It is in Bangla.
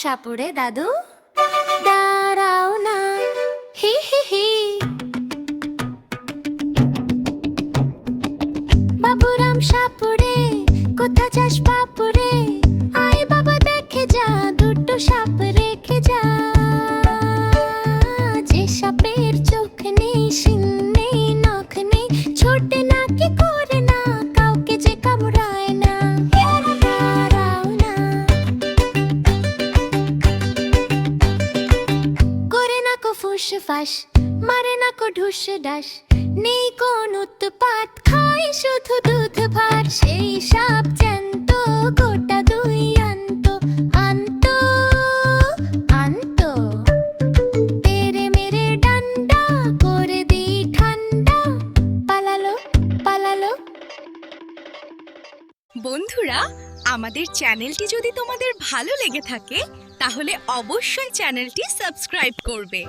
সাপুড়ে দাদু দাঁড়াও না, হি হি হি। বাবুরাম সাপুড়ে কোথা যাস বাপুরে, আয় বাবা দেখে যা দুটো সাপ রেখে যা। যে সাপের চোখ নেই, শিং নেই, নখ নেই, ছোটে না কি করে না, কাউকে যে কামড়ায় না। দাঁড়াও না, করে না কো ফুস ফাস, মারে না কো ঢুস ডাস, নেই কোন উৎপাত, খাই শুধু দুধ ভাত। সেই সাপ জ্যান্ত গোটা দুই আন্ত আন্ত আন্ত, তেরে মেরে ডান্ডা করে দিই ঠান্ডা, পালালো পালালো। বন্ধুরা, আমাদের চ্যানেলটি যদি তোমাদের ভালো লেগে থাকে তাহলে অবশ্যই চ্যানেলটি সাবস্ক্রাইব করবে।